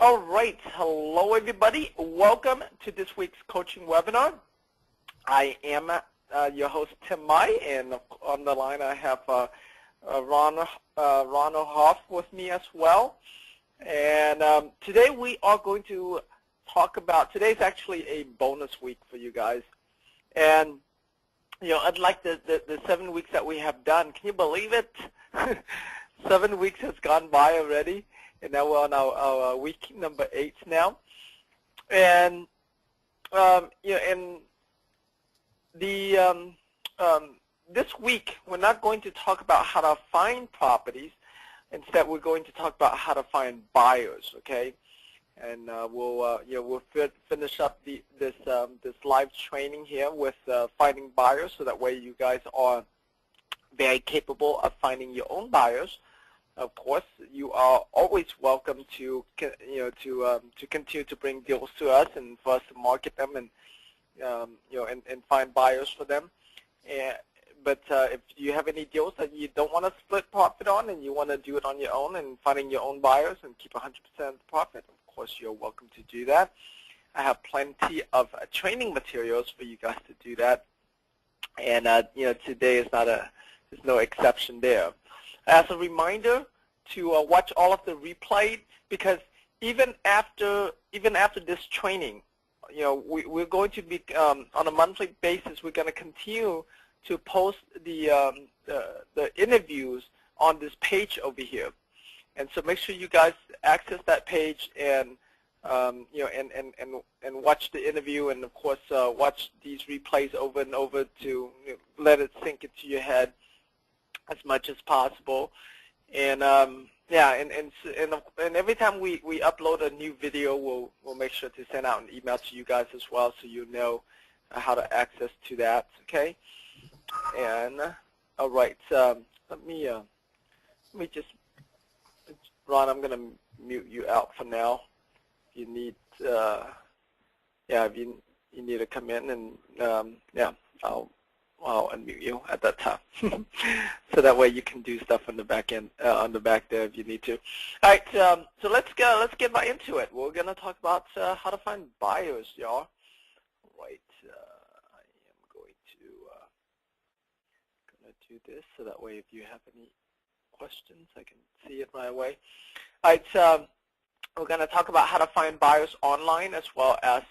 All right, hello everybody. Welcome to this week's coaching webinar. I am your host Tim Mai, and on the line I have Ronald Hoff with me as well. And today we are going to talk about, today's actually a bonus week for you guys. And unlike the 7 weeks that we have done, can you believe it? 7 weeks has gone by already. And now we're on our week number 8 now, and this week we're not going to talk about how to find properties. Instead, we're going to talk about how to find buyers. Okay, and we'll finish up this live training here with finding buyers, so that way you guys are very capable of finding your own buyers. Of course, you are always welcome to continue to bring deals to us and for us to market them and and find buyers for them. But if you have any deals that you don't want to split profit on and you want to do it on your own and finding your own buyers and keep 100% of the profit, of course you're welcome to do that. I have plenty of training materials for you guys to do that, and today is there's no exception there. As a reminder to watch all of the replay, because even after this training, we're going to be on a monthly basis. We're going to continue to post the interviews on this page over here, and so make sure you guys access that page and and watch the interview, and of course watch these replays over and over to let it sink into your head as much as possible. And and every time we upload a new video, we'll make sure to send out an email to you guys as well, so you know how to access to that. Okay. And all right, let me just, Ron, I'm gonna mute you out for now. If you need if you need to come in, and I'll unmute you at that time, so that way you can do stuff on the back end, on the back there if you need to. All right, so let's get right into it. We're gonna talk about how to find buyers, y'all. Right, I am going to do this so that way if you have any questions, I can see it right away. All right, we're gonna talk about how to find buyers online as well as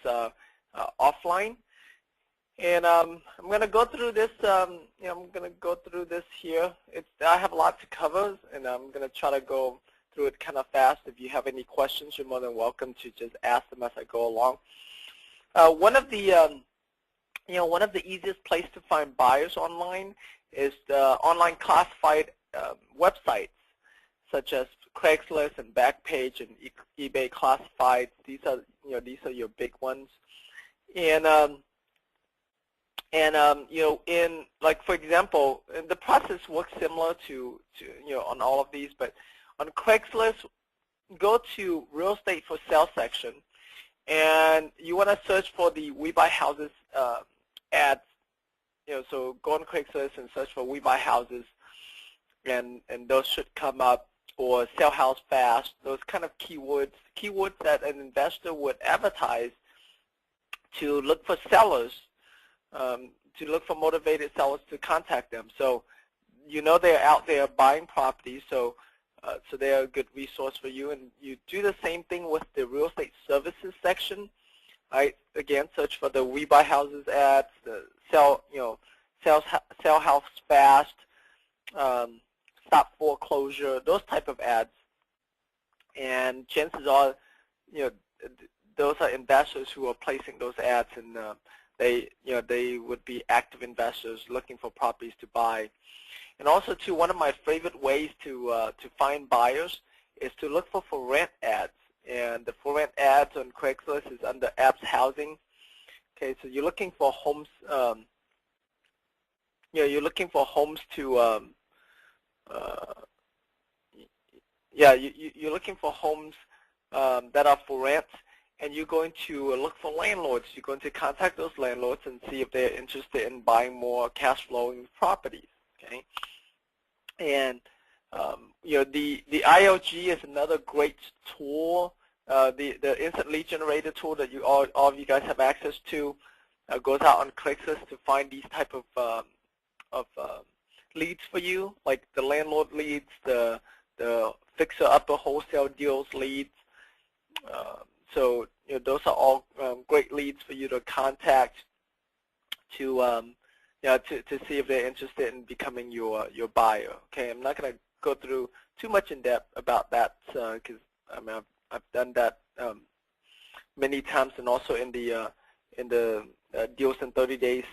offline. And I'm going to go through this. I'm going to go through this here. I have a lot to cover, and I'm going to try to go through it kind of fast. If you have any questions, you're more than welcome to just ask them as I go along. One of the easiest places to find buyers online is the online classified websites, such as Craigslist and Backpage and eBay Classifieds. These are your big ones, and in, like, for example, the process works similar to on all of these, but on Craigslist, go to real estate for sale section, and you want to search for the We Buy Houses ads. So go on Craigslist and search for We Buy Houses, and those should come up, or Sell House Fast. Those kind of keywords that an investor would advertise to look for sellers. To look for motivated sellers to contact them. So they're out there buying properties, so they're a good resource for you. And you do the same thing with the real estate services section. Right? Again, search for the We Buy Houses ads, the Sell House Fast, Stop Foreclosure, those type of ads. And chances are, those are investors who are placing those ads, and they would be active investors looking for properties to buy. And also, too, one of my favorite ways to find buyers is to look for rent ads. And the for rent ads on Craigslist is under Apps Housing. Okay, so you're looking for homes. You're looking for homes to. You're looking for homes that are for rent. And you're going to look for landlords. You're going to contact those landlords and see if they're interested in buying more cash flowing properties. Okay, and the ILG is another great tool the instant lead generator tool that all of you guys have access to goes out on ClickList to find these type of leads for you, like the landlord leads, the fixer-upper wholesale deals leads. So those are all great leads for you to contact to to see if they're interested in becoming your buyer. Okay, I'm not going to go through too much in depth about that because I mean I've done that many times, and also in the Deals in 30 Days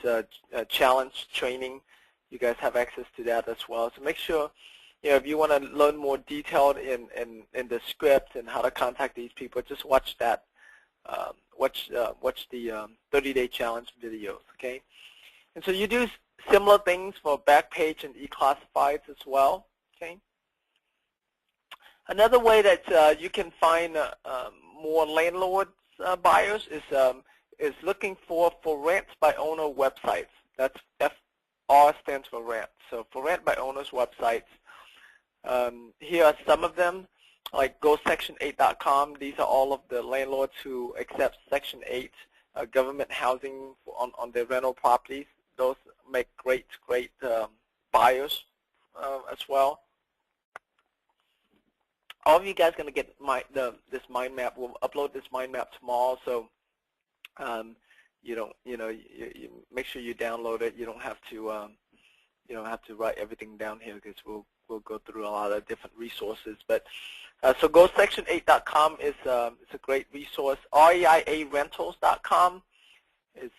challenge training, you guys have access to that as well. So make sure, if you want to learn more detailed in the script and how to contact these people, just watch that, watch the 30-day challenge videos, okay? And so you do similar things for Backpage and eClassifieds as well, okay? Another way that you can find more landlord buyers is looking for rent by owner websites. That's FR stands for rent. So for rent by owners websites. Here are some of them, like GoSection8.com. These are all of the landlords who accept Section 8 government housing on their rental properties. Those make great buyers as well. All of you guys are going to get this mind map. We'll upload this mind map tomorrow, so you make sure you download it. You don't have to write everything down here because we'll go through a lot of different resources. But so GoSection8.com is a great resource. REIARentals.com is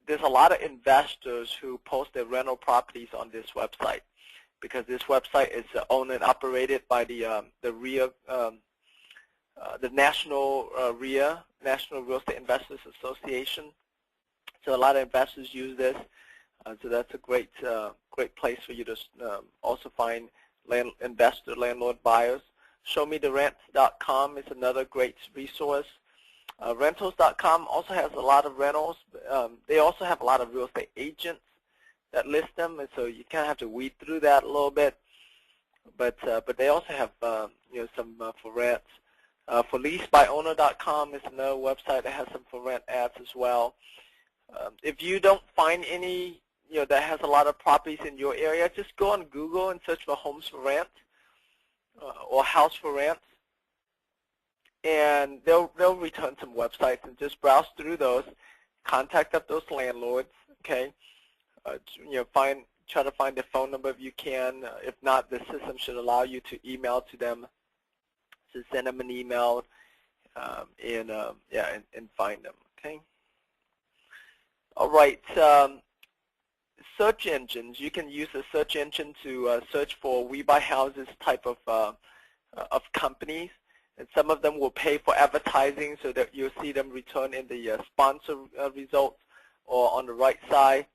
there's a lot of investors who post their rental properties on this website, because this website is owned and operated by the REIA, the National REIA, National Real Estate Investors Association. So a lot of investors use this. So that's a great place for you to also find investor landlord buyers. ShowMeTheRent.com is another great resource. Rentals.com also has a lot of rentals. They also have a lot of real estate agents that list them, and so you kind of have to weed through that a little bit. But they also have some for rent. For LeaseByOwner.com is another website that has some for rent ads as well. If you don't find any that has a lot of properties in your area, just go on Google and search for homes for rent or house for rent, and they'll return some websites, and just browse through those, contact up those landlords, okay? Try to find their phone number if you can. If not, the system should allow you to email to them. So send them an email and find them, okay? All right. Search engines. You can use a search engine to search for We Buy Houses type of companies, and some of them will pay for advertising, so that you'll see them return in the sponsor results, or on the right side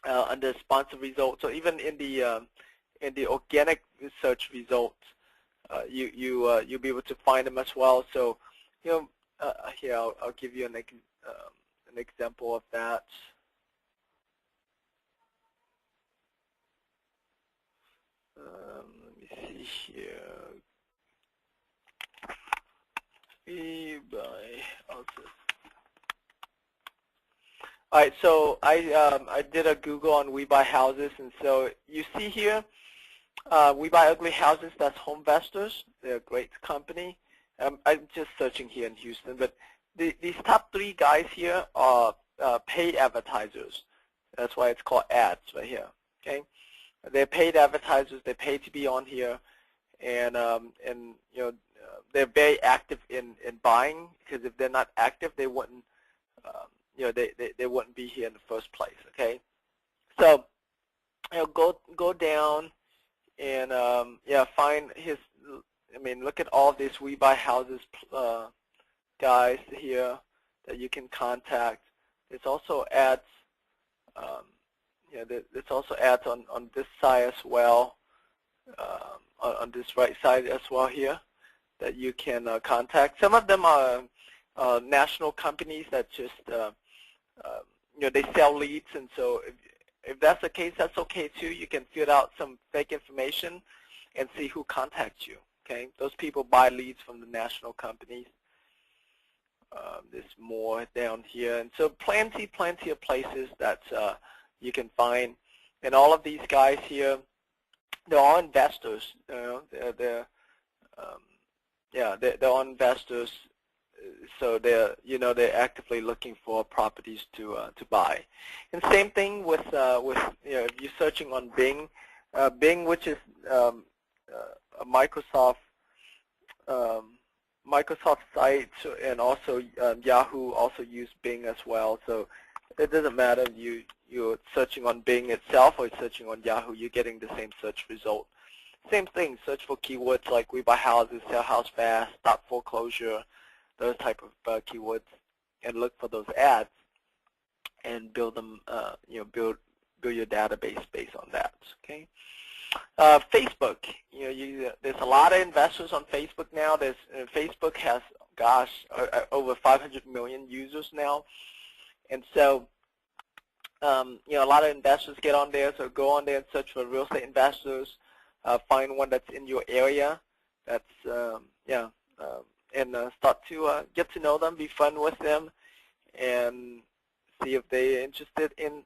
under sponsor results, or even in the organic search results. You'll be able to find them as well. So here I'll give you an example of that. Let me see here. We buy houses. All right, so I did a Google on We Buy Houses, and so you see here, We Buy Ugly Houses. That's Homevestors. They're a great company. I'm just searching here in Houston, but these top 3 guys here are paid advertisers. That's why it's called ads right here. Okay, they're paid advertisers. They pay to be on here, and they're very active in buying, because if they're not active, they wouldn't they wouldn't be here in the first place. Okay, so go down and find his. I mean, look at all these We Buy Houses guys here that you can contact. There's also ads. There's also ads on this side as well, on this right side as well here, that you can contact. Some of them are national companies that just they sell leads, and so if that's the case, that's okay too. You can fill out some fake information and see who contacts you. Okay, those people buy leads from the national companies. There's more down here, and so plenty of places that you can find. And all of these guys here, they're all investors. They're all investors. So they're actively looking for properties to buy. And same thing with if you're searching on Bing, Bing, which is a Microsoft site, and also Yahoo also use Bing as well. So it doesn't matter if you're searching on Bing itself or searching on Yahoo, you're getting the same search result. Same thing, search for keywords like we buy houses, sell house fast, stop foreclosure, those type of keywords, and look for those ads and build them, build your database based on that. Okay. Facebook, there's a lot of investors on Facebook now. Facebook has, over 500 million users now, and so a lot of investors get on there. So go on there and search for real estate investors. Find one that's in your area. That's and start to get to know them, be friends with them, and see if they're interested in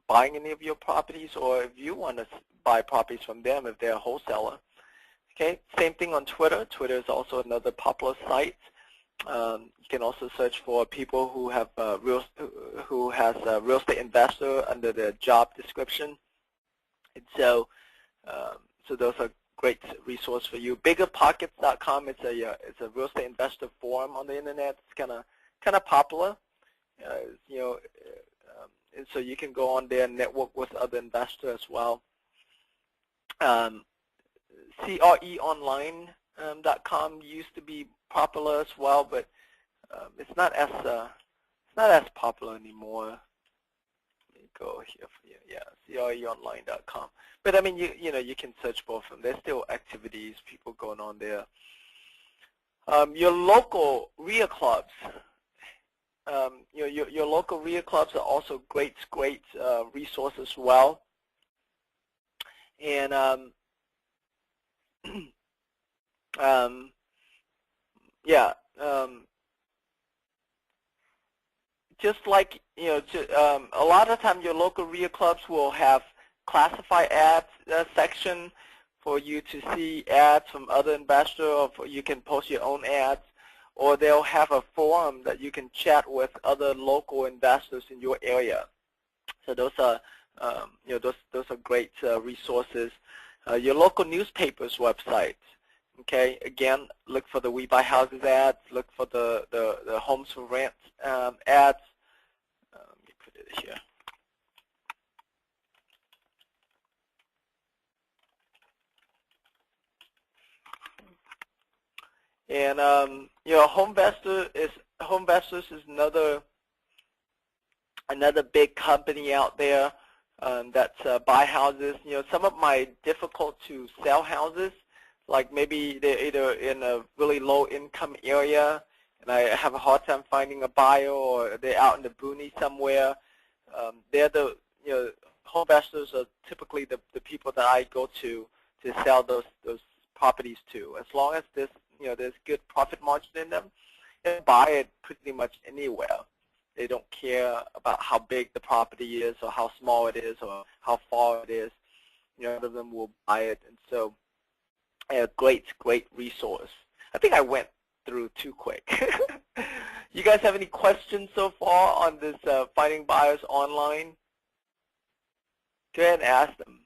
buying any of your properties, or if you want to buy properties from them if they're a wholesaler. Okay, same thing on Twitter. Twitter is also another popular site. You can also search for people who have who has a real estate investor under their job description. And so, so those are great resource for you. Biggerpockets.com. It's a real estate investor forum on the internet. It's kind of popular. And so you can go on there and network with other investors as well. CREonline.com used to be popular as well, but it's not as popular anymore. Let me go here for you. Yeah, CREonline.com. But I mean, you can search both of them. There's still activities, people going on there. Your local REIA clubs. Your local REIA clubs are also great resources as well. And just like a lot of time your local REIA clubs will have classify ads section for you to see ads from other investors, or you can post your own ads, or they'll have a forum that you can chat with other local investors in your area. So those are those are great resources. Your local newspaper's website. Okay, again, look for the We Buy Houses ads. Look for the Homes for Rent ads. Let me put it here. And Homevestors is another big company out there that's buy houses. Some of my difficult to sell houses, like maybe they're either in a really low income area and I have a hard time finding a buyer, or they're out in the boonies somewhere. They're the Homevestors are typically the people that I go to sell those properties to. As long as there's good profit margin in them, they'll buy it pretty much anywhere. They don't care about how big the property is or how small it is or how far it is. None of them will buy it, and so a great resource. I think I went through too quick. You guys have any questions so far on this finding buyers online? Go ahead and ask them.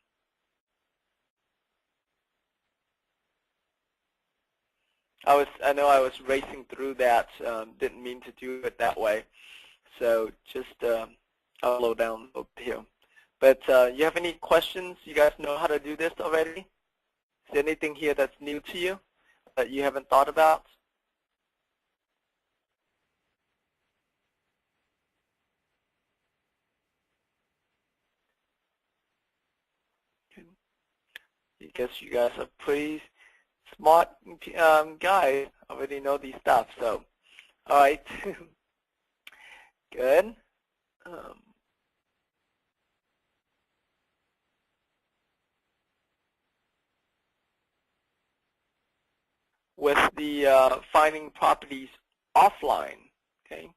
I know I was racing through that. Didn't mean to do it that way. So just I'll slow down a little bit here. But you have any questions? You guys know how to do this already? Is there anything here that's new to you that you haven't thought about? I guess you guys are pretty smart guys. Already know these stuff. So, all right. Good. with the finding properties offline. Okay.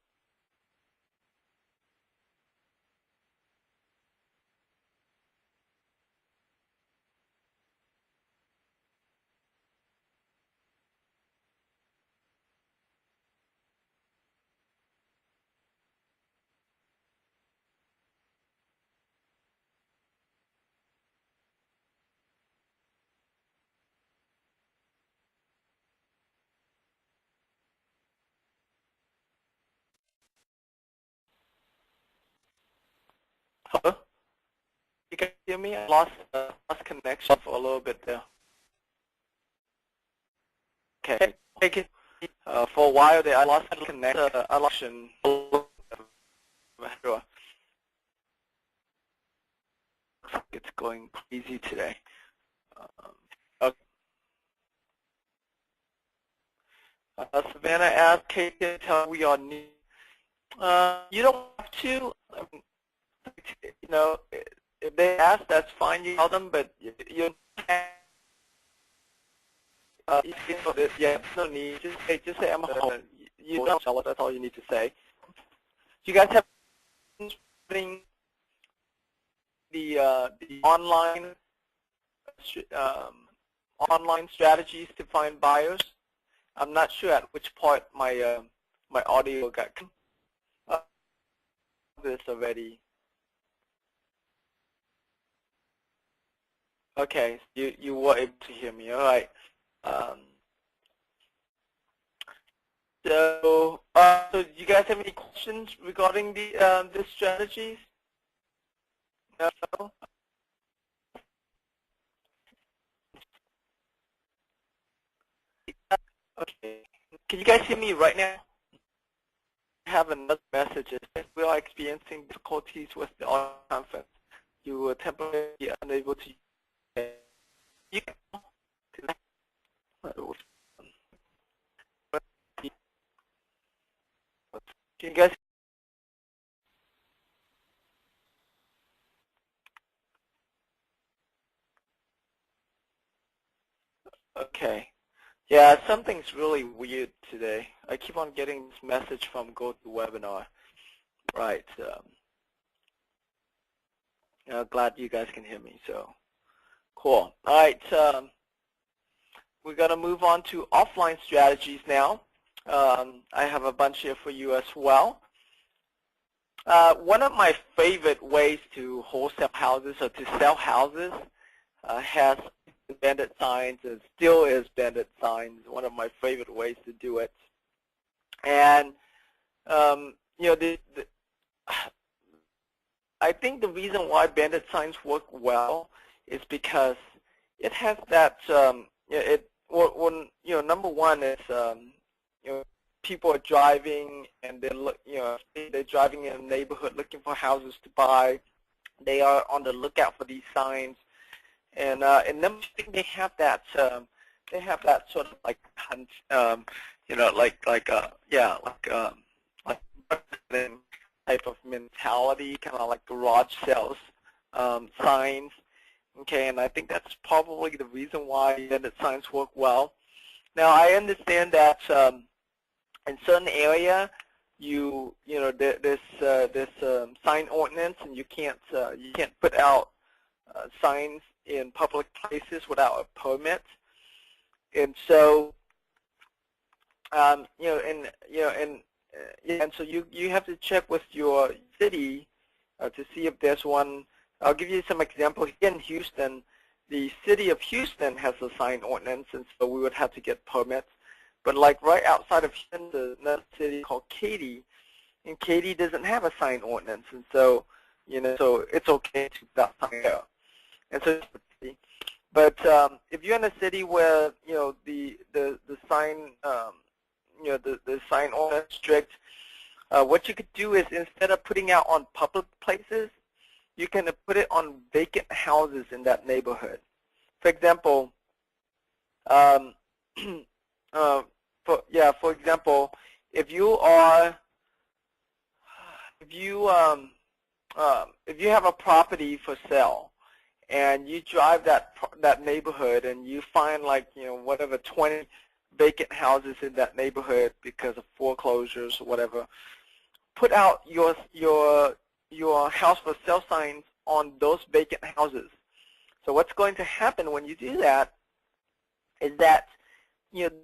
Hello? You guys hear me? I lost connection for a little bit there. Okay. Take it. For a while there, I lost connection. It's going crazy today. Okay. Savannah asked, "Can you tell we are new?" You don't have to. You know, if they ask, that's fine. You tell them, but you can't. Yeah, no need. Just say I'm home. You don't tell us. That's all you need to say. Do you guys have the online strategies to find buyers? I'm not sure at which part my my audio got this already. Okay, you were able to hear me. All right. So do you guys have any questions regarding the strategies? No? Okay. Can you guys hear me right now? I have another message. We are experiencing difficulties with the audio conference. You were temporarily unable to. You Can you guys? Okay. Yeah, something's really weird today. I keep on getting this message from GoToWebinar. Right. Glad you guys can hear me. So, cool. All right. We're going to move on to offline strategies now. I have a bunch here for you as well. One of my favorite ways to wholesale houses or to sell houses has bandit signs and still is bandit signs. One of my favorite ways to do it. And you know, I think the reason why bandit signs work well is because it has that when you know, number one is you know, people are driving and they're driving in a neighborhood looking for houses to buy. They are on the lookout for these signs, and number two, they have that sort of like hunt, you know, like type of mentality, kind of like garage sales signs. Okay, and I think that's probably the reason why bandit signs work well. Now I understand that in certain area, you know, there's sign ordinance, and you can't put out signs in public places without a permit. And so and so you have to check with your city to see if there's one. I'll give you some examples. Here in Houston, the city of Houston has a sign ordinance, and so we would have to get permits. But like right outside of Houston, there's another city called Katy, and Katy doesn't have a sign ordinance, and so so it's okay to put out sign there. And so, but if you're in a city where the sign the sign ordinance is strict, what you could do is, instead of putting out on public places, you can put it on vacant houses in that neighborhood. For example, for example, if you have a property for sale, and you drive that neighborhood, and you find, like, whatever, 20 vacant houses in that neighborhood because of foreclosures or whatever. Put out your house for sale signs on those vacant houses. So what's going to happen when you do that is that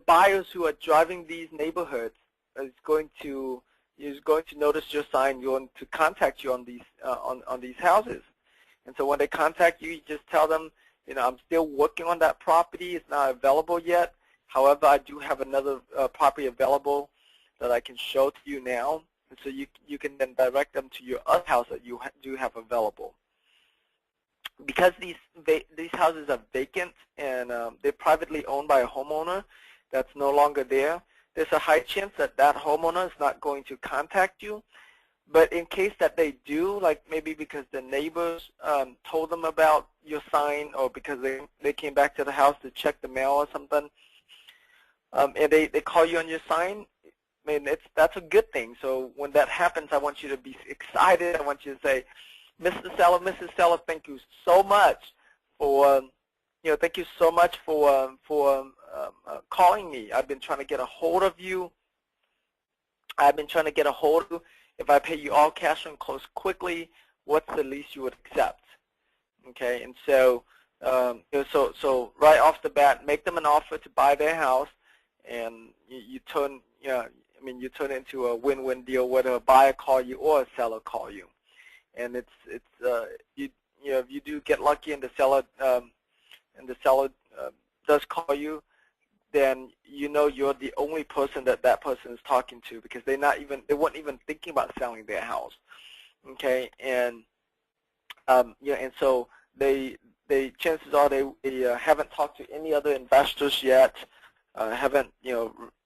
buyers who are driving these neighborhoods is going to notice your sign, going to contact you on these houses. And so when they contact you, you just tell them, I'm still working on that property. It's not available yet. However, I do have another property available that I can show to you now. And so you can then direct them to your other house that you do have available. Because these houses are vacant and they're privately owned by a homeowner that's no longer there, there's a high chance that that homeowner is not going to contact you. But in case that they do, like maybe because the neighbors told them about your sign, or because they came back to the house to check the mail or something, and they call you on your sign, I mean, that's a good thing. So when that happens, I want you to be excited. I want you to say, Mr. Seller, Mrs. Seller, thank you so much for, thank you so much for calling me. I've been trying to get a hold of you. I've been trying to get a hold of you. If I pay you all cash and close quickly, what's the least you would accept? Okay, and so, so right off the bat, make them an offer to buy their house, and you turn, you turn it into a win-win deal, whether a buyer call you or a seller call you. And if you do get lucky and the seller does call you, then you're the only person that person is talking to, because they weren't even thinking about selling their house. Okay, and and so they chances are they haven't talked to any other investors yet, haven't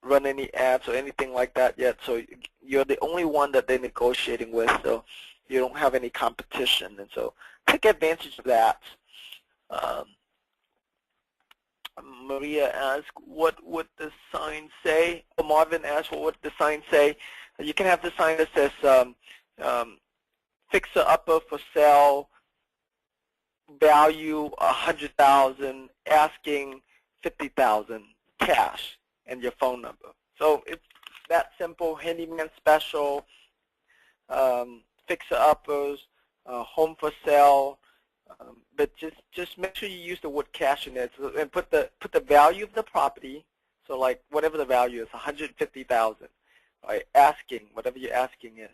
run any ads or anything like that yet. So you're the only one that they're negotiating with. So you don't have any competition, and so take advantage of that. Maria asked, what would the sign say? Or Marvin asked, what would the sign say? You can have the sign that says, fixer-upper for sale, value $100,000, asking $50,000, cash, and your phone number. So it's that simple. Handyman special, fixer-uppers, home for sale. But just make sure you use the word cash in there, and put the value of the property. So like whatever the value is, $150,000. Right? Asking, whatever your asking is,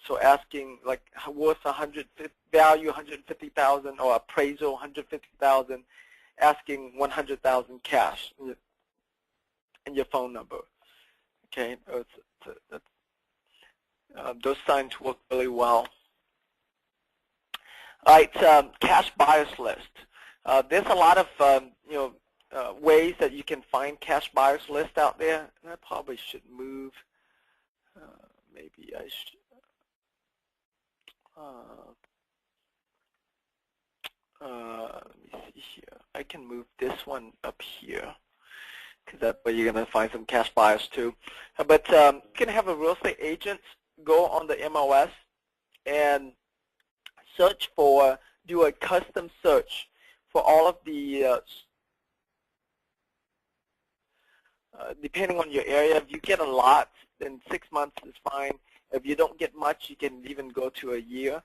so asking like worth value $150,000, or appraisal $150,000, asking $100,000 cash, and your phone number. Okay, those signs work really well. All right, cash buyers list. There's a lot of ways that you can find cash buyers list out there. And I probably should move. Maybe I should. Let me see here. I can move this one up here, because that's where you're going to find some cash buyers too. But you can have a real estate agent go on the MLS and do a custom search for all of the, depending on your area. If you get a lot, then 6 months is fine. If you don't get much, you can even go to a year.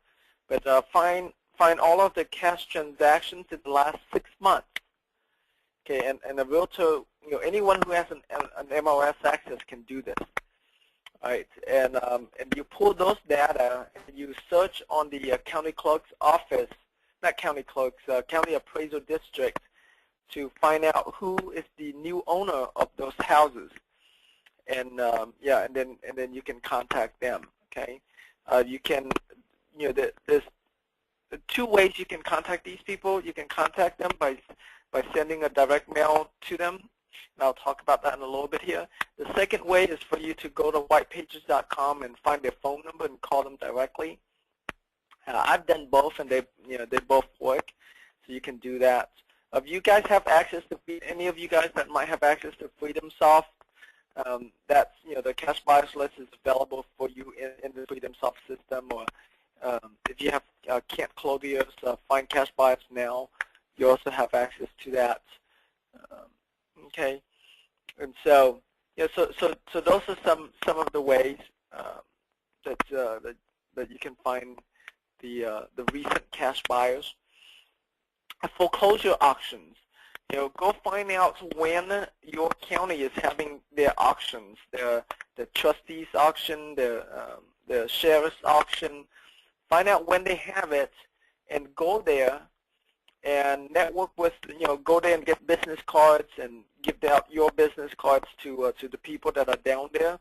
But find all of the cash transactions in the last 6 months. Okay, and a realtor, anyone who has an MLS access can do this. All right, and you pull those data and you search on the county clerk's office, not county clerk's, county appraisal district, to find out who is the new owner of those houses, and and then you can contact them. Okay, you can, there's 2 ways you can contact these people. You can contact them by sending a direct mail to them. And I'll talk about that in a little bit here. The second way is for you to go to whitepages.com and find their phone number and call them directly. I've done both, and they both work, so you can do that. If you guys have access to any of you guys that might have access to FreedomSoft, that's the cash buyers list is available for you in the FreedomSoft system. Or if you have Kent Clothiers, Find Cash Buyers Now, you also have access to that. Okay, and so yeah, so those are some of the ways that you can find the recent cash buyers. Foreclosure auctions. Go find out when your county is having their auctions, the trustees auction, the sheriff's auction. Find out when they have it, and go there and network with, go there and get business cards and give out your business cards to the people that are down there.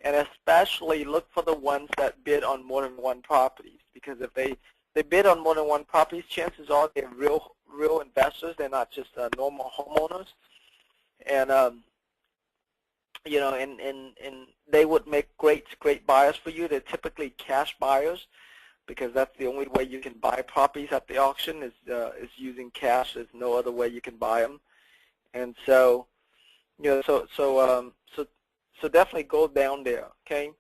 And especially look for the ones that bid on more than one properties, because if they bid on more than one properties, chances are they're real investors. They're not just normal homeowners, and and they would make great buyers for you. They're typically cash buyers, because that's the only way you can buy properties at the auction is using cash. There's no other way you can buy them, and so so definitely go down there. Okay,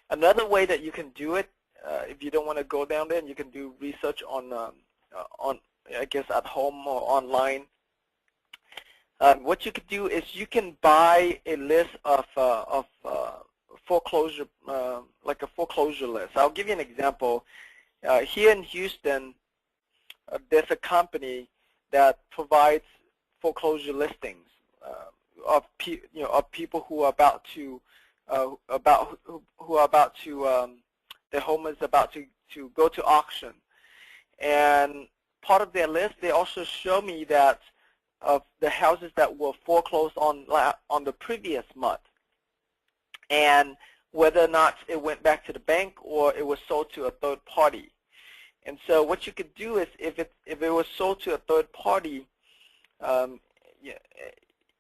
another way that you can do it, if you don't want to go down there, and you can do research on I guess at home or online. What you could do is you can buy a list of foreclosure, like a foreclosure list. I'll give you an example. Here in Houston, there's a company that provides foreclosure listings of people who are about to their home is about to go to auction. And part of their list, they also show me that of the houses that were foreclosed on the previous month, and whether or not it went back to the bank or it was sold to a third party. And so what you could do is, if it was sold to a third party,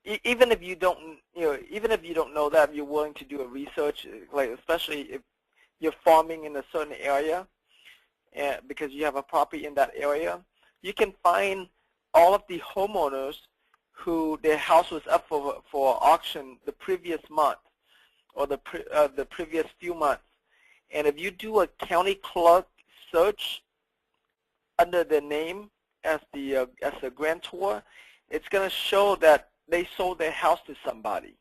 even if you don't know that, if you're willing to do a research, like especially if you're farming in a certain area, because you have a property in that area, you can find all of the homeowners who their house was up for auction the previous month or the previous few months. And if you do a county clerk search under the name as a grantor, it's going to show that they sold their house to somebody.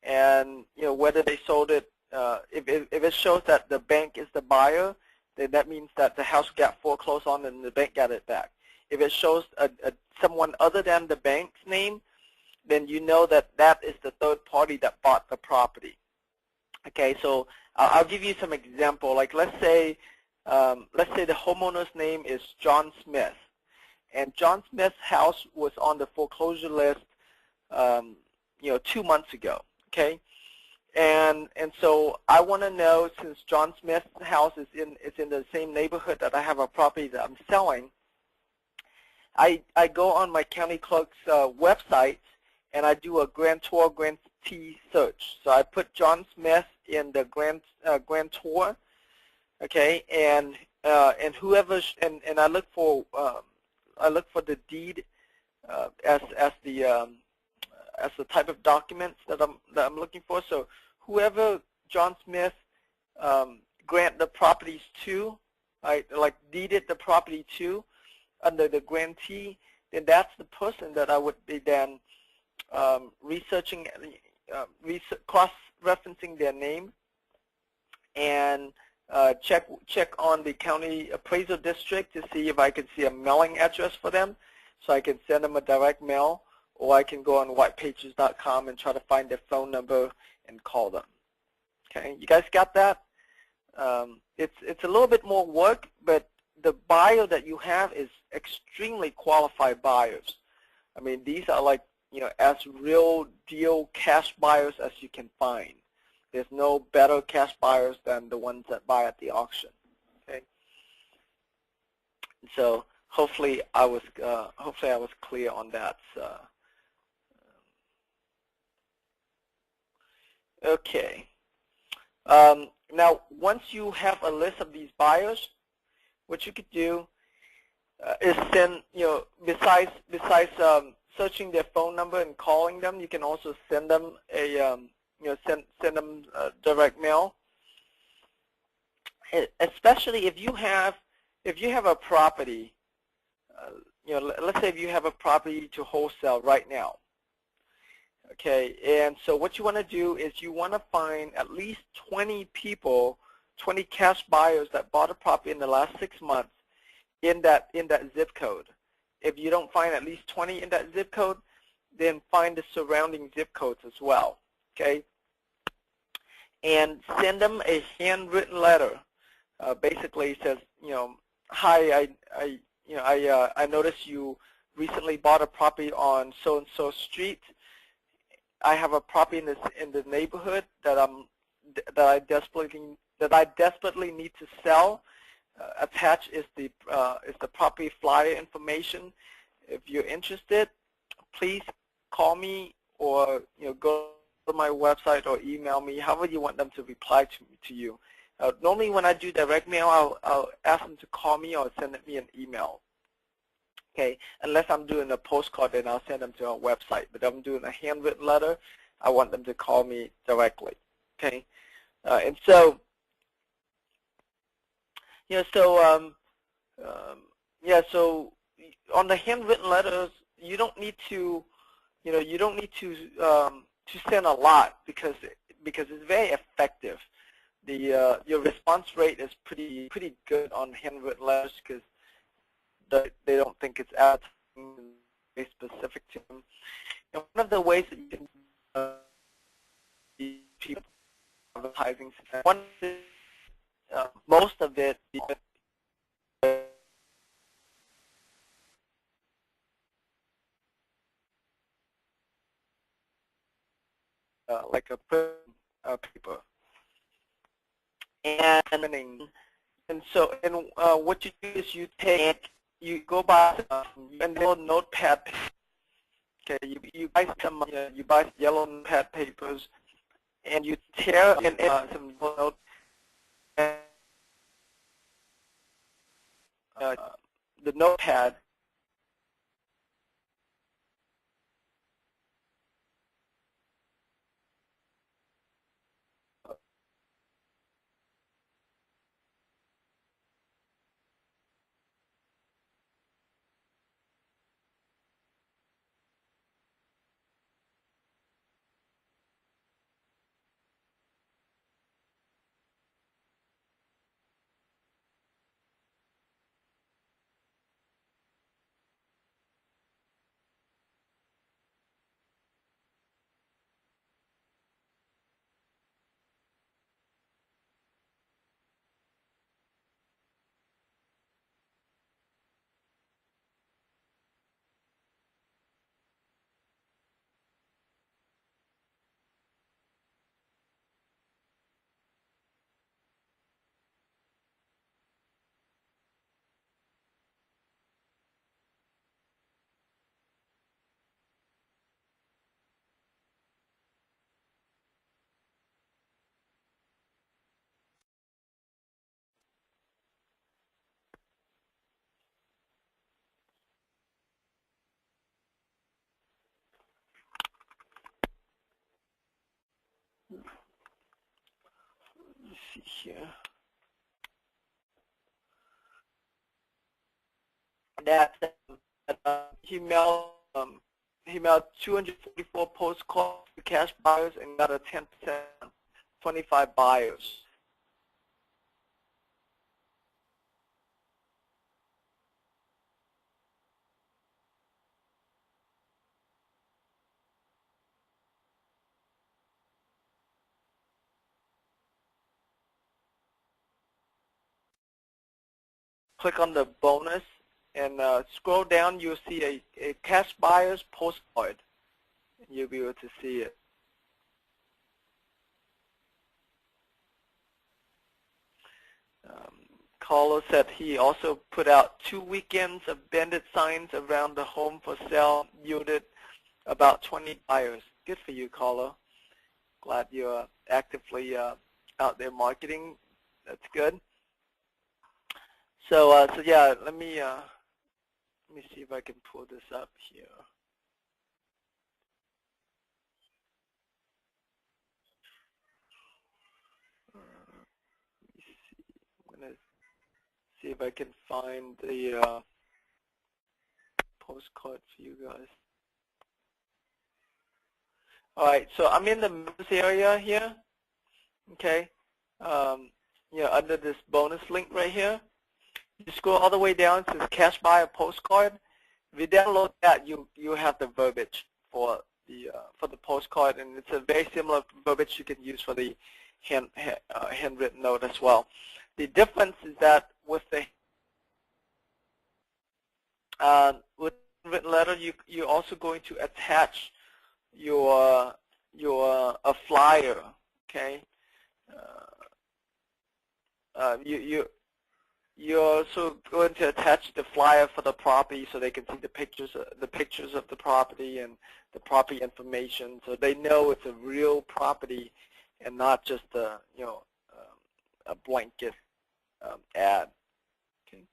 And whether they sold it, if it shows that the bank is the buyer, then that means that the house got foreclosed on and the bank got it back. If it shows someone other than the bank's name, then you know that that is the third party that bought the property. Okay, so I'll give you some example. Like let's say the homeowner's name is John Smith, and John Smith's house was on the foreclosure list 2 months ago. Okay, and so I want to know, since John Smith's house is in the same neighborhood that I have a property that I'm selling, I go on my county clerk's website and I do a grantor-grantee search. So I put John Smith in the grantor, okay, and whoever and I look for the deed as the type of documents that I'm looking for. So whoever John Smith grant the properties to, like deeded the property to under the grantee, then that's the person that I would be then researching, cross-referencing their name, and check on the county appraisal district to see if I can see a mailing address for them, so I can send them a direct mail, or I can go on whitepages.com and try to find their phone number and call them. Okay, you guys got that? It's a little bit more work, but the buyer that you have is extremely qualified buyers. I mean, these are like, as real deal cash buyers as you can find. There's no better cash buyers than the ones that buy at the auction. Okay. So hopefully I was clear on that. Okay. Now, once you have a list of these buyers, what you could do is send, besides searching their phone number and calling them, you can also send them a, send them direct mail. Especially if you have a property, let's say if you have a property to wholesale right now. Okay, and so what you want to do is you want to find at least 20 people, 20 cash buyers that bought a property in the last 6 months in that zip code. If you don't find at least 20 in that zip code, then find the surrounding zip codes as well. Okay, and send them a handwritten letter. Basically, it says, hi, I noticed you recently bought a property on so and so street. I have a property in the neighborhood that I desperately need to sell. Attached is the property flyer information. If you're interested, please call me or go to my website or email me, however you want them to reply to you. Normally, when I do direct mail, I'll ask them to call me or send me an email. Okay, unless I'm doing a postcard, then I'll send them to our website. But if I'm doing a handwritten letter, I want them to call me directly. Okay, and so so on the handwritten letters, you don't need to, to send a lot because it's very effective. Your response rate is pretty good on handwritten letters because they don't think it's advertising very specific to them. And one of the ways that you can people advertising, one is, most of it like a paper. And so what you do is you go buy a little notepad. Okay, you buy some you buy yellow notepad papers, and you tear in some note the notepad. Let's see here. That he mailed 244 postcards to cash buyers and got a 10%, 25 buyers. Click on the bonus and scroll down. You'll see a cash buyer's postcard. You'll be able to see it. Carlos said he also put out 2 weekends of bandit signs around the home for sale, yielded about 20 buyers. Good for you, Carlo. Glad you're actively out there marketing. That's good. So yeah, let me see if I can pull this up here. Let me see. I'm gonna see if I can find the postcard for you guys. All right, so I'm in the members area here. Okay, under this bonus link right here. You scroll all the way down. It says cash buyer postcard. If you download that, you have the verbiage for the postcard, and it's a very similar verbiage you can use for the handwritten note as well. The difference is that with the written letter, you're also going to attach your a flyer. Okay, you're also going to attach the flyer for the property so they can see the pictures of the property and the property information, so they know it's a real property and not just a a blanket ad. Okay.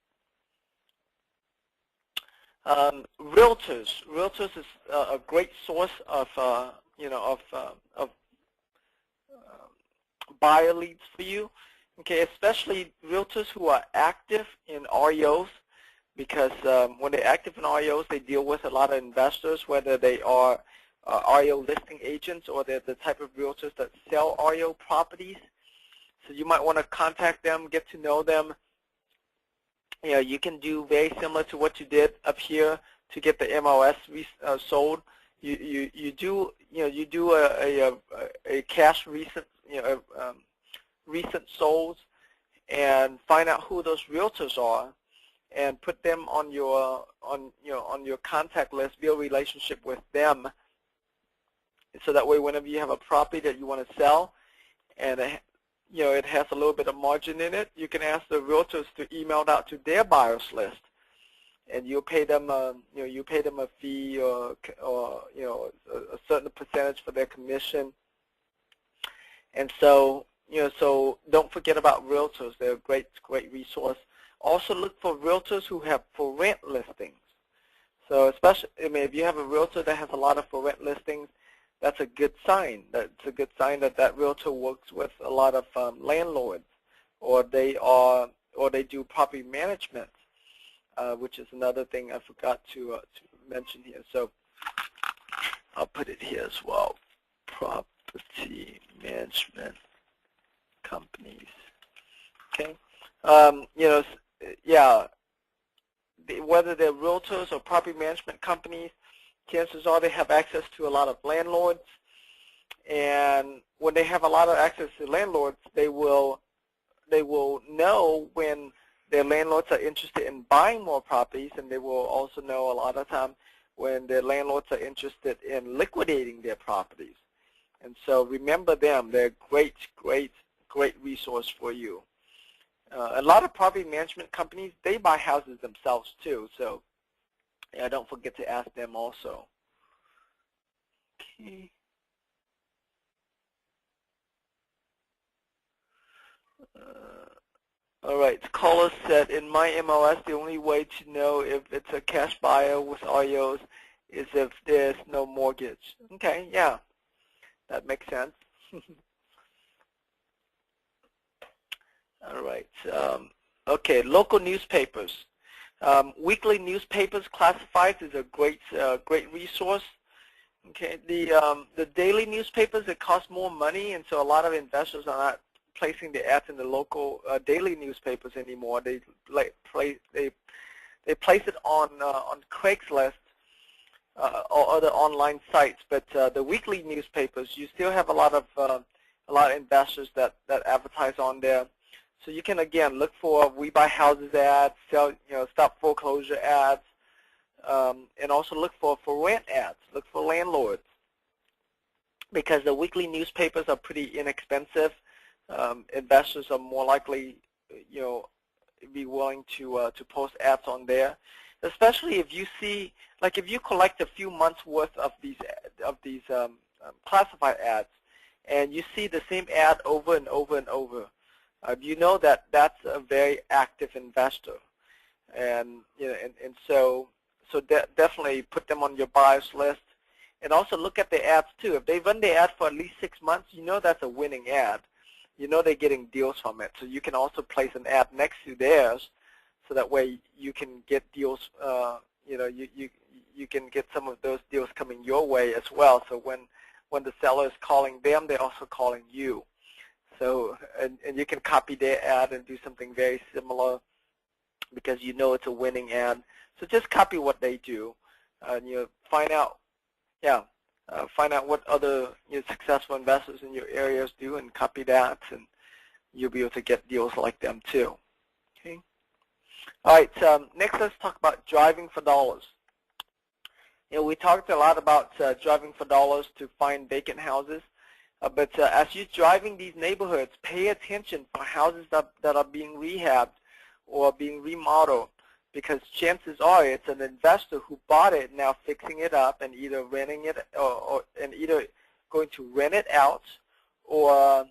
Realtors is a great source of buyer leads for you. Okay, especially realtors who are active in REOs, because when they're active in REOs, they deal with a lot of investors, whether they are REO listing agents or they're the type of realtors that sell REO properties. So you might want to contact them, get to know them. You can do very similar to what you did up here to get the MLS sold. You do a cash recent recent solds and find out who those realtors are and put them on your contact list, build a relationship with them, so that way whenever you have a property that you want to sell and it has a little bit of margin in it, you can ask the realtors to email it out to their buyers list, and you pay them a fee or a certain percentage for their commission. And so so don't forget about realtors. They're a great resource. Also look for realtors who have for rent listings. So especially, if you have a realtor that has a lot of for rent listings, that's a good sign. That's a good sign that that realtor works with a lot of landlords, or they do property management, which is another thing I forgot to mention here. So I'll put it here as well. Property management companies. Okay. Whether they're realtors or property management companies, chances are they have access to a lot of landlords, and when they have a lot of access to landlords, they will know when their landlords are interested in buying more properties, and they will also know a lot of time when their landlords are interested in liquidating their properties. And so remember them. They're a great resource for you. A lot of property management companies, they buy houses themselves too, so don't forget to ask them also. Okay. All right, caller said, in my MLS, the only way to know if it's a cash buyer with REOs is if there's no mortgage. Okay, yeah, that makes sense. All right. Okay, local newspapers. Weekly newspapers, classifieds is a great resource. Okay, the daily newspapers, it costs more money, and so a lot of investors are not placing the ads in the local daily newspapers anymore. They place it on Craigslist or other online sites. But the weekly newspapers, you still have a lot of investors that advertise on there. So you can again look for We Buy Houses ads, stop foreclosure ads, and also look for rent ads. Look for landlords, because the weekly newspapers are pretty inexpensive. Investors are more likely, be willing to post ads on there, especially if you see, like if you collect a few months worth of these classified ads, and you see the same ad over and over and over. You know that that's a very active investor, and so definitely put them on your buyers list, and also look at the ads too. If they run the ad for at least 6 months, you know that's a winning ad. You know they're getting deals from it, so you can also place an ad next to theirs, so that way you can get deals. you can get some of those deals coming your way as well. So when the seller is calling them, they're also calling you. So and you can copy their ad and do something very similar because you know it's a winning ad. So just copy what they do, and find out, find out what other successful investors in your areas do, and copy that, and you'll be able to get deals like them too. Okay. All right. Next, let's talk about driving for dollars. We talked a lot about driving for dollars to find vacant houses, but as you're driving these neighborhoods, pay attention for houses that are being rehabbed or being remodeled, because chances are it's an investor who bought it now fixing it up and either renting it and either going to rent it out or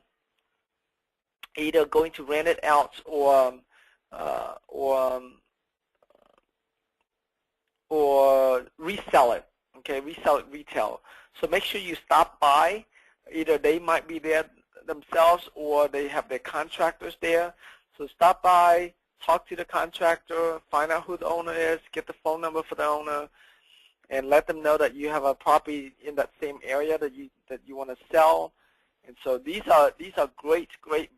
or resell it, okay, resell it retail. So make sure you stop by. Either they might be there themselves or they have their contractors there. So stop by, talk to the contractor, find out who the owner is, get the phone number for the owner, and let them know that you have a property in that same area that you want to sell. And so these are great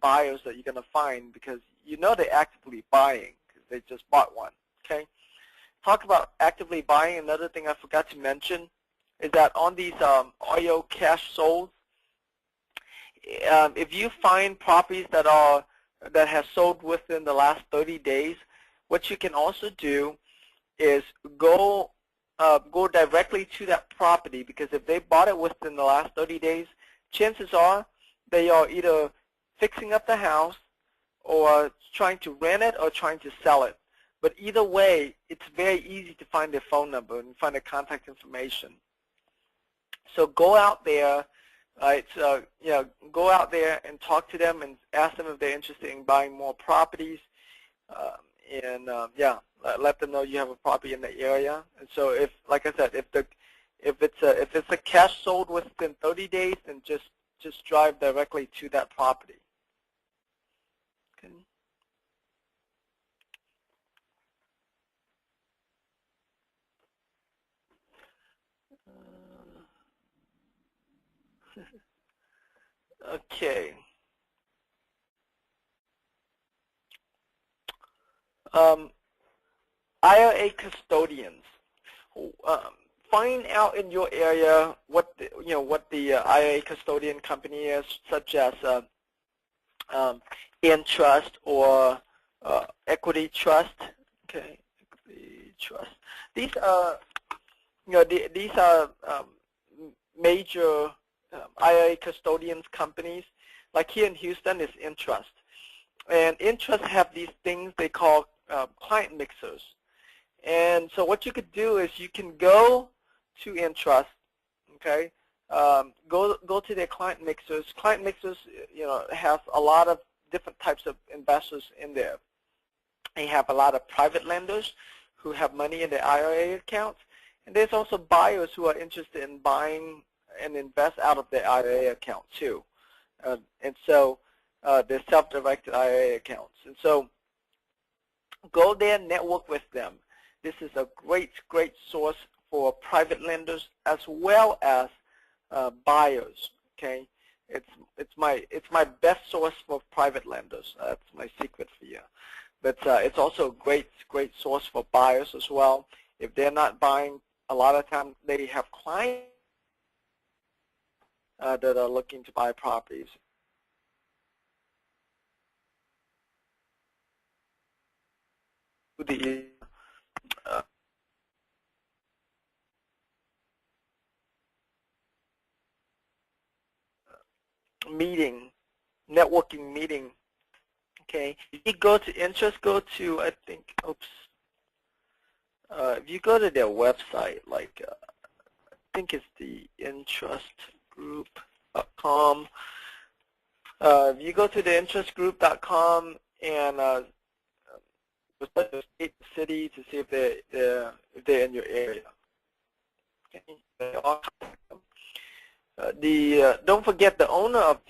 buyers that you're going to find, because they're actively buying because they just bought one. Okay. Talk about actively buying. Another thing I forgot to mention is that on these OYO cash solds, if you find properties that have sold within the last 30 days, what you can also do is go directly to that property, because if they bought it within the last 30 days, chances are they are either fixing up the house or trying to rent it or trying to sell it. But either way, it's very easy to find their phone number and find their contact information. So go out there, right? So go out there and talk to them and ask them if they're interested in buying more properties, let them know you have a property in the area. And so if, like I said, if it's a cash sold within 30 days, then just drive directly to that property. Okay. Okay. IRA custodians. Find out in your area what the IRA custodian company is, such as Entrust or Equity Trust. Okay, Equity Trust. These are these are major IRA custodians companies. Like here in Houston is Entrust, and Entrust have these things they call client mixers. And so what you could do is you can go to Entrust, okay? Go to their client mixers. Client mixers, have a lot of different types of investors in there. They have a lot of private lenders who have money in their IRA accounts, and there's also buyers who are interested in buying and invest out of their IRA account too. And so they're self-directed IRA accounts. And so go there, network with them. This is a great source for private lenders as well as buyers. Okay, it's my best source for private lenders. That's my secret for you. But it's also a great source for buyers as well. If they're not buying, a lot of times they have clients that are looking to buy properties. The networking meeting. Okay, if you go to Entrust, go to if you go to their website, like I think it's the entrustgroup.com. If you go to the entrustgroup.com and state the city to see if they're in your area. Okay. Don't forget the owner of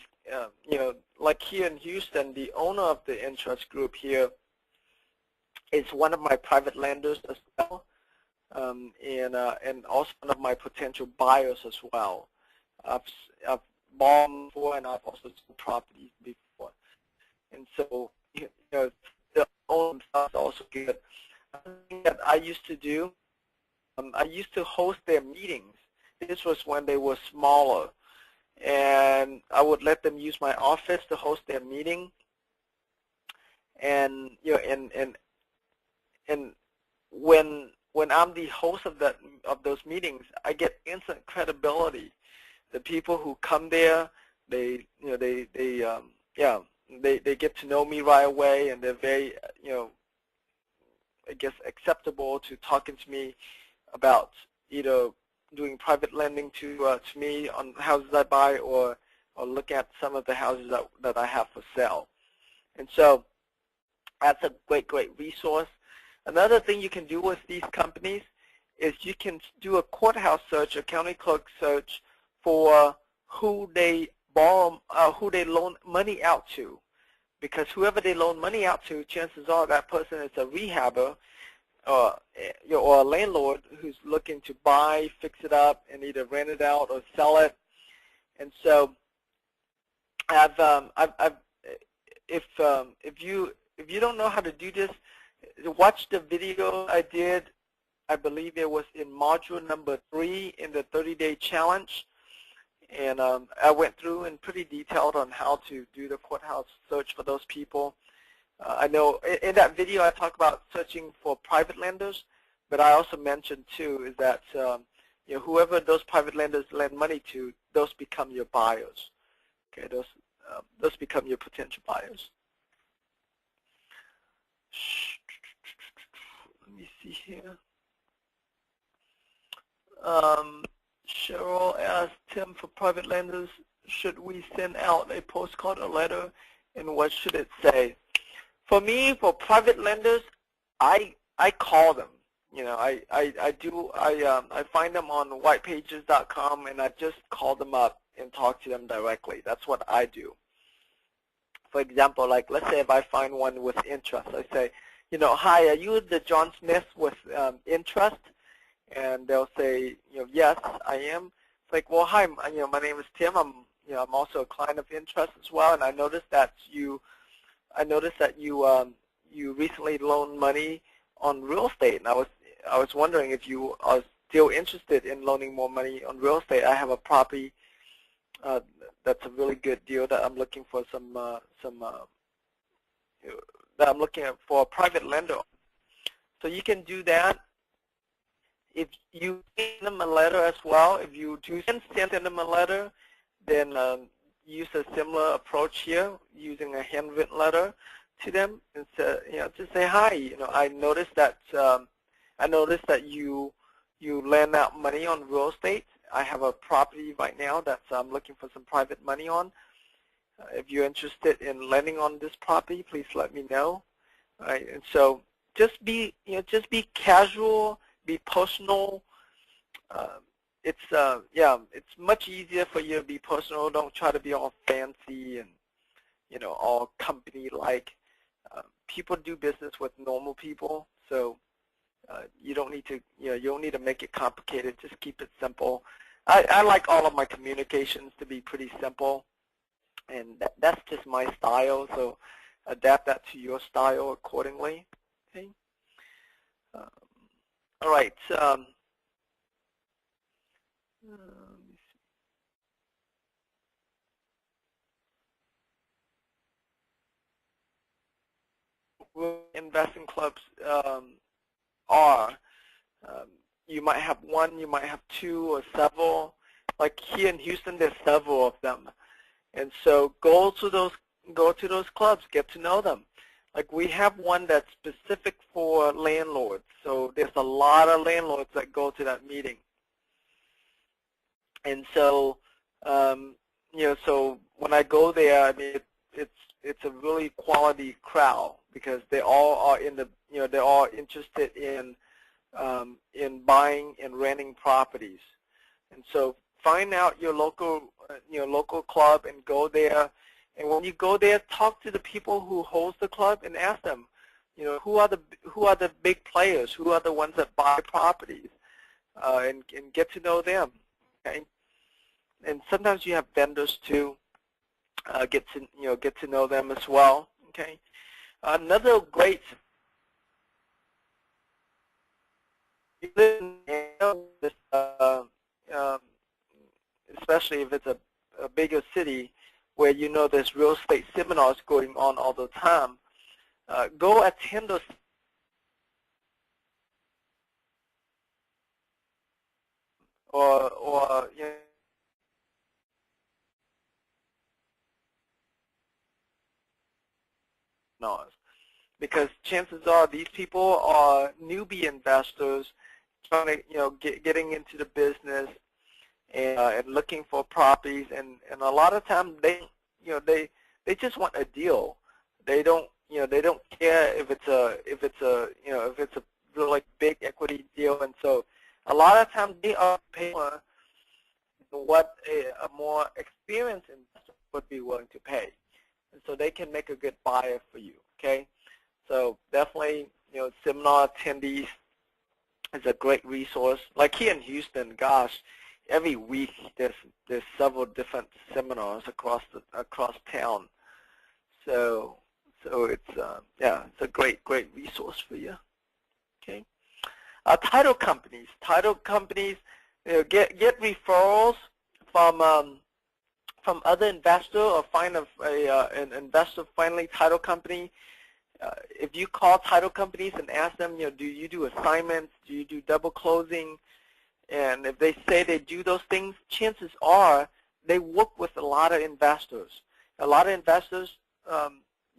like here in Houston, the owner of the Entrust Group here is one of my private lenders as well. and also one of my potential buyers as well. I've bought before, and I've also sold properties before, and so the owner is also good. Another thing that I used to do, I used to host their meetings. This was when they were smaller, and I would let them use my office to host their meeting. And and when I'm the host of those meetings, I get instant credibility. The people who come there, they get to know me right away, and they're very I guess acceptable to talking to me about either doing private lending to me on houses I buy, or look at some of the houses that I have for sale. And so that's a great resource. Another thing you can do with these companies is you can do a courthouse search, a county clerk search for who they loan money out to, because whoever they loan money out to, chances are that person is a rehabber or a landlord who's looking to buy, fix it up, and either rent it out or sell it. And so, if you don't know how to do this, watch the video I did. I believe it was in module number 3 in the 30-day challenge, and I went through and pretty detailed on how to do the courthouse search for those people. I know in that video I talk about searching for private lenders, but I also mentioned too is that whoever those private lenders lend money to, those become your buyers. Okay, those become your potential buyers. Let me see here. Cheryl asked Tim, for private lenders, should we send out a postcard or letter, and what should it say? For me, for private lenders, I call them. I find them on whitepages.com, and I just call them up and talk to them directly. That's what I do. For example, like let's say if I find one with interest, I say, hi, are you the John Smith with interest? And they'll say, yes, I am. It's like, well, hi, my name is Tim. I'm also a client of interest as well, and I noticed that you recently loaned money on real estate, and I was wondering if you are still interested in loaning more money on real estate. I have a property that's a really good deal that I'm looking for that I'm looking for a private lender. So you can do that. If you send them a letter as well, if you do send them a letter, then use a similar approach here, using a handwritten letter to them, and just say, hi. I noticed that you lend out money on real estate. I have a property right now that I'm looking for some private money on. If you're interested in lending on this property, please let me know. All right, and so just be casual, be personal. It's much easier for you to be personal. Don't try to be all fancy and all company-like. People do business with normal people, so you don't need to make it complicated. Just keep it simple. I like all of my communications to be pretty simple, and that's just my style. So adapt that to your style accordingly. Okay. All right. Investing clubs are. You might have one, you might have two, or several. Like here in Houston, there's several of them, and so go to those clubs, get to know them. Like we have one that's specific for landlords, so there's a lot of landlords that go to that meeting. And so, so when I go there, I mean, it's a really quality crowd because they all are they're all interested in buying and renting properties. And so find out your local club and go there. And when you go there, talk to the people who host the club and ask them, who are the big players, who are the ones that buy properties, and get to know them. Okay, and sometimes you have vendors too. Get to know them as well. Okay, another great especially if it's a bigger city where there's real estate seminars going on all the time. Go attend those or seminars, because chances are these people are newbie investors trying to getting into the business and looking for properties, and a lot of times they just want a deal. They don't care if it's a really big equity deal, and so a lot of times they are paying what a more experienced investor would be willing to pay, and so they can make a good buyer for you. Okay, so definitely seminar attendees is a great resource. Like here in Houston, gosh, every week there's several different seminars across town. So it's it's a great resource for you. Okay, title companies get referrals from other investor, or find an investor friendly title company. If you call title companies and ask them, do you do assignments, do you do double closing, and if they say they do those things, chances are they work with a lot of investors. A lot of investors,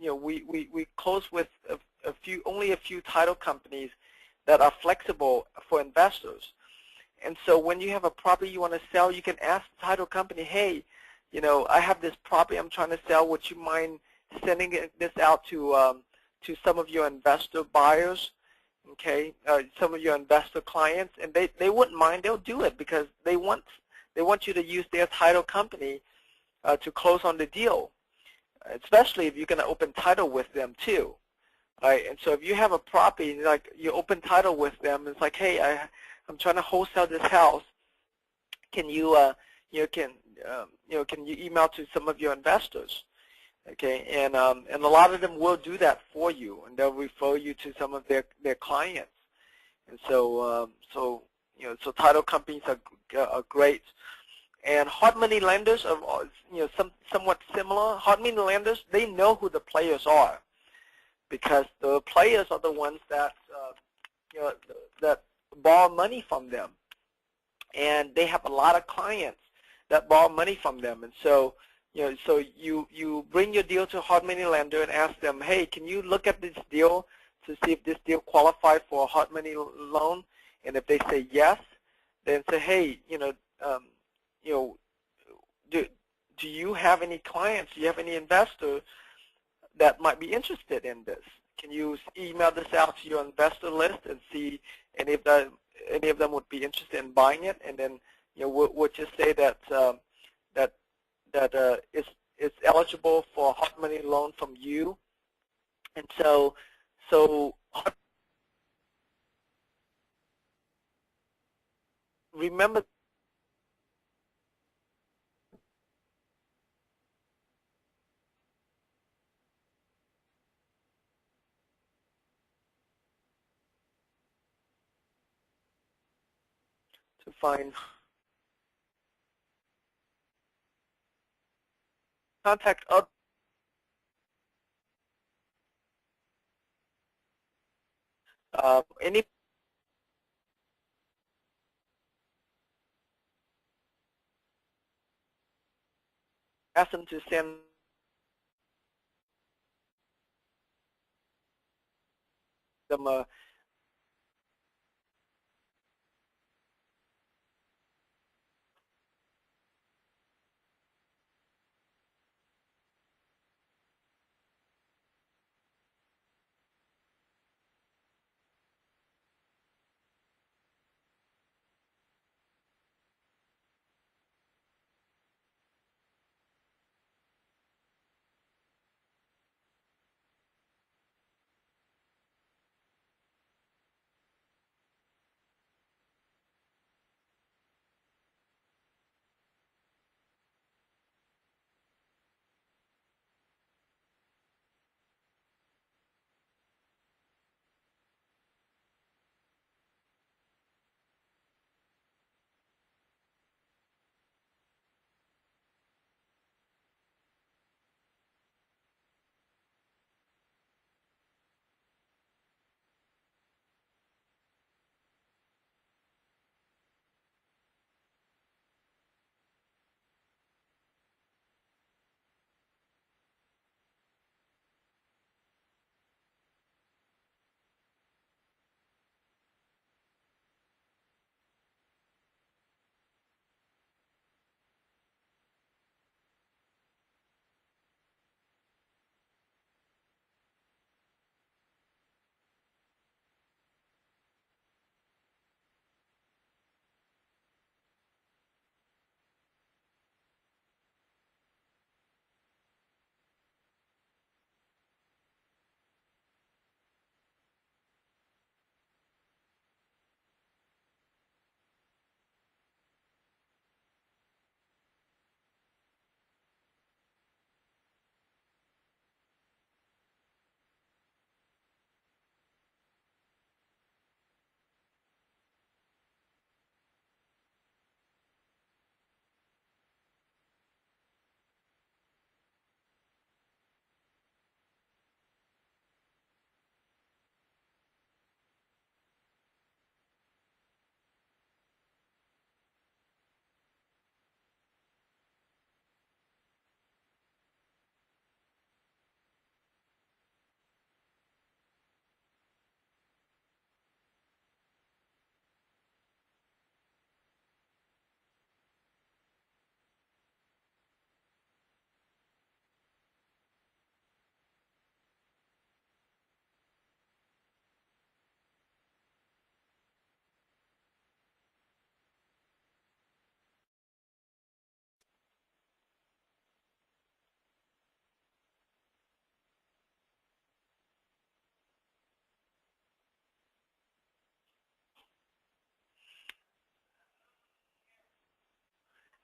we close with only a few title companies that are flexible for investors. And so when you have a property you want to sell, you can ask the title company, hey, I have this property I'm trying to sell. Would you mind sending this out to some of your investor buyers? Okay, some of your investor clients, and they wouldn't mind. They'll do it because they want you to use their title company to close on the deal, especially if you're going to open title with them too. Right? And so if you have a property, like you open title with them, it's like, hey, I'm trying to wholesale this house. Can you can you email to some of your investors? Okay, and a lot of them will do that for you, and they'll refer you to some of their clients. And so so title companies are great. And hard money lenders are somewhat similar. Hard money lenders, they know who the players are, because the players are the ones that that borrow money from them, and they have a lot of clients that borrow money from them. And so so you bring your deal to a hard money lender and ask them, hey, can you look at this deal to see if this deal qualifies for a hard money loan? And if they say yes, then say, hey, do you have any clients? Do you have any investors that might be interested in this? Can you email this out to your investor list and see any of them would be interested in buying it? And then we'll just say that it's eligible for a hard money loan from you. And so remember, to find contact other any ask them to send them a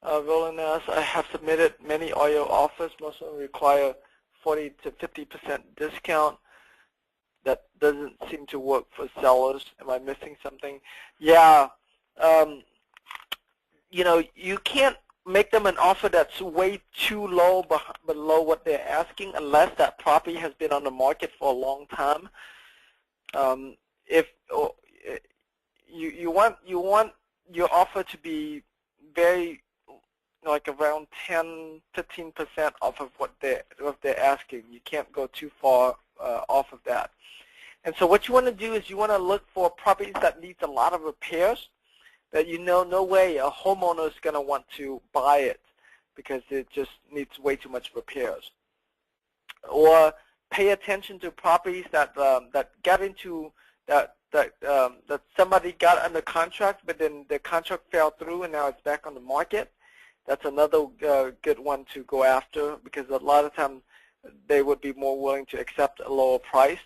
Willingness, I have submitted many oil offers. Most of them require 40 to 50% discount. That doesn't seem to work for sellers. Am I missing something? Yeah. You know, you can't make them an offer that's way too low below what they're asking unless that property has been on the market for a long time. If you want your offer to be very like around 10-15% off of what they're asking. You can't go too far off of that. And so what you want to do is you want to look for properties that needs a lot of repairs, that you know no way a homeowner is going to want to buy it because it just needs way too much repairs. Or pay attention to properties that get into that somebody got under contract, but then the contract fell through and now it's back on the market. That's another good one to go after because a lot of times they would be more willing to accept a lower price.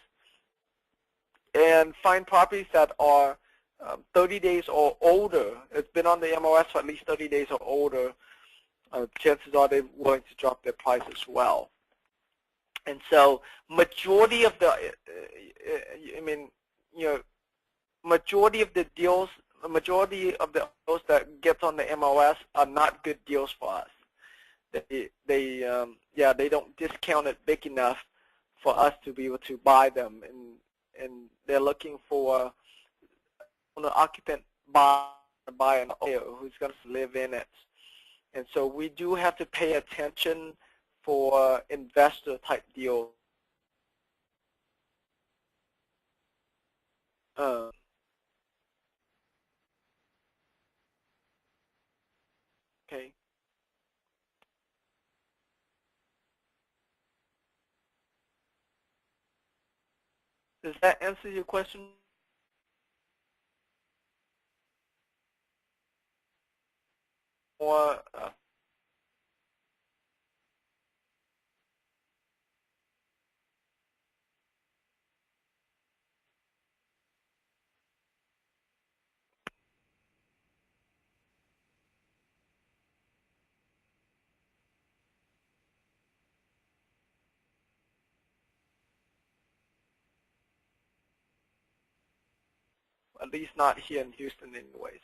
And find properties that are 30 days or older. It's been on the MLS for at least 30 days or older. Chances are they're willing to drop their price as well. And so majority of the, majority of the deals, the majority of the deals that get on the MLS are not good deals for us. They don't discount it big enough for us to be able to buy them, and they're looking for an occupant buy an owner who's going to live in it. And so we do have to pay attention for investor type deals. Okay. Does that answer your question? Or at least not here in Houston anyways.